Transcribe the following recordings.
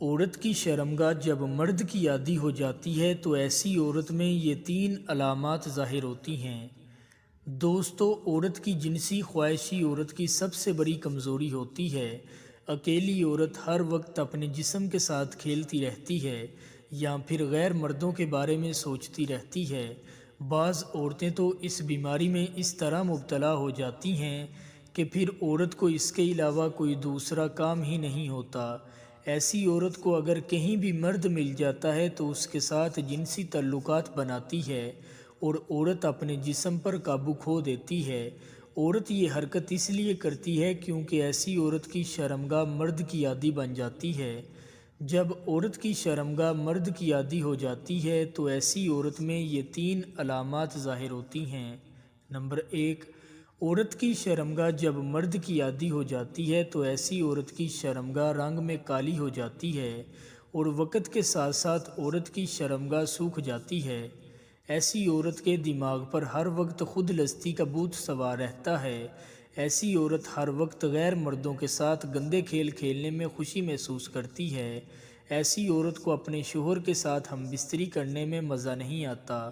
عورت کی شرمگاہ جب مرد کی عادی ہو جاتی ہے تو ایسی عورت میں یہ 3 علامات ظاہر ہوتی ہیں۔ دوستو، عورت کی جنسی خواہشی عورت کی سب سے بڑی کمزوری ہوتی ہے۔ اکیلی عورت ہر وقت اپنے جسم کے ساتھ کھیلتی رہتی ہے یا پھر غیر مردوں کے بارے میں سوچتی رہتی ہے۔ بعض عورتیں تو اس بیماری میں اس طرح مبتلا ہو جاتی ہیں کہ پھر عورت کو اس کے علاوہ کوئی دوسرا کام ہی نہیں ہوتا۔ ایسی عورت کو اگر کہیں بھی مرد مل جاتا ہے تو اس کے ساتھ جنسی تعلقات بناتی ہے اور عورت اپنے جسم پر قابو کھو دیتی ہے۔ عورت یہ حرکت اس لیے کرتی ہے کیونکہ ایسی عورت کی شرمگاہ مرد کی عادی بن جاتی ہے۔ جب عورت کی شرمگاہ مرد کی عادی ہو جاتی ہے تو ایسی عورت میں یہ 3 علامات ظاہر ہوتی ہیں۔ نمبر 1، عورت کی شرمگاہ جب مرد کی عادی ہو جاتی ہے تو ایسی عورت کی شرمگاہ رنگ میں کالی ہو جاتی ہے اور وقت کے ساتھ ساتھ عورت کی شرمگاہ سوکھ جاتی ہے۔ ایسی عورت کے دماغ پر ہر وقت خود لستی کا بھوت سوار رہتا ہے۔ ایسی عورت ہر وقت غیر مردوں کے ساتھ گندے کھیل کھیلنے میں خوشی محسوس کرتی ہے۔ ایسی عورت کو اپنے شوہر کے ساتھ ہم بستری کرنے میں مزہ نہیں آتا۔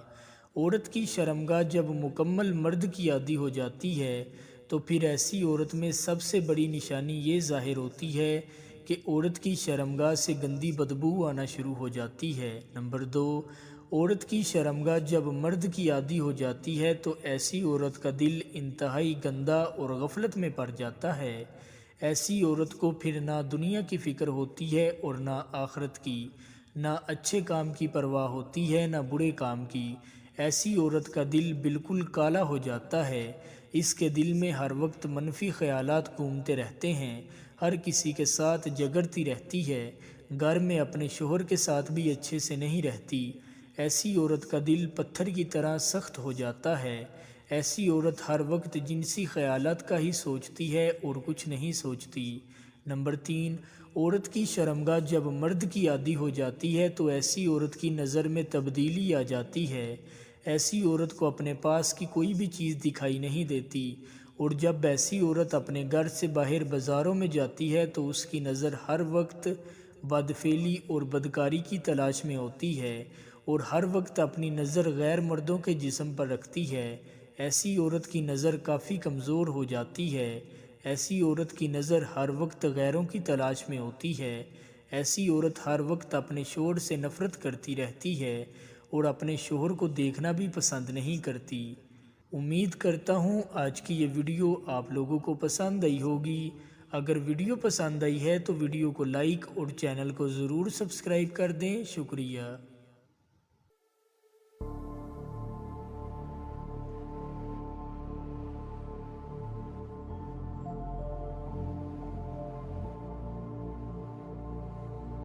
عورت کی شرمگاہ جب مکمل مرد کی عادی ہو جاتی ہے تو پھر ایسی عورت میں سب سے بڑی نشانی یہ ظاہر ہوتی ہے کہ عورت کی شرمگاہ سے گندی بدبو آنا شروع ہو جاتی ہے۔ نمبر 2، عورت کی شرمگاہ جب مرد کی عادی ہو جاتی ہے تو ایسی عورت کا دل انتہائی گندا اور غفلت میں پڑ جاتا ہے۔ ایسی عورت کو پھر نہ دنیا کی فکر ہوتی ہے اور نہ آخرت کی، نہ اچھے کام کی پرواہ ہوتی ہے نہ برے کام کی۔ ایسی عورت کا دل بالکل کالا ہو جاتا ہے۔ اس کے دل میں ہر وقت منفی خیالات گھومتے رہتے ہیں، ہر کسی کے ساتھ جھگڑتی رہتی ہے، گھر میں اپنے شوہر کے ساتھ بھی اچھے سے نہیں رہتی۔ ایسی عورت کا دل پتھر کی طرح سخت ہو جاتا ہے۔ ایسی عورت ہر وقت جنسی خیالات کا ہی سوچتی ہے اور کچھ نہیں سوچتی۔ نمبر 3، عورت کی شرمگاہ جب مرد کی عادی ہو جاتی ہے تو ایسی عورت کی نظر میں تبدیلی آ جاتی ہے۔ ایسی عورت کو اپنے پاس کی کوئی بھی چیز دکھائی نہیں دیتی اور جب ایسی عورت اپنے گھر سے باہر بازاروں میں جاتی ہے تو اس کی نظر ہر وقت بدفعلی اور بدکاری کی تلاش میں ہوتی ہے اور ہر وقت اپنی نظر غیر مردوں کے جسم پر رکھتی ہے۔ ایسی عورت کی نظر کافی کمزور ہو جاتی ہے۔ ایسی عورت کی نظر ہر وقت غیروں کی تلاش میں ہوتی ہے۔ ایسی عورت ہر وقت اپنے شوہر سے نفرت کرتی رہتی ہے اور اپنے شوہر کو دیکھنا بھی پسند نہیں کرتی۔ امید کرتا ہوں آج کی یہ ویڈیو آپ لوگوں کو پسند آئی ہوگی۔ اگر ویڈیو پسند آئی ہے تو ویڈیو کو لائک اور چینل کو ضرور سبسکرائب کر دیں۔ شکریہ۔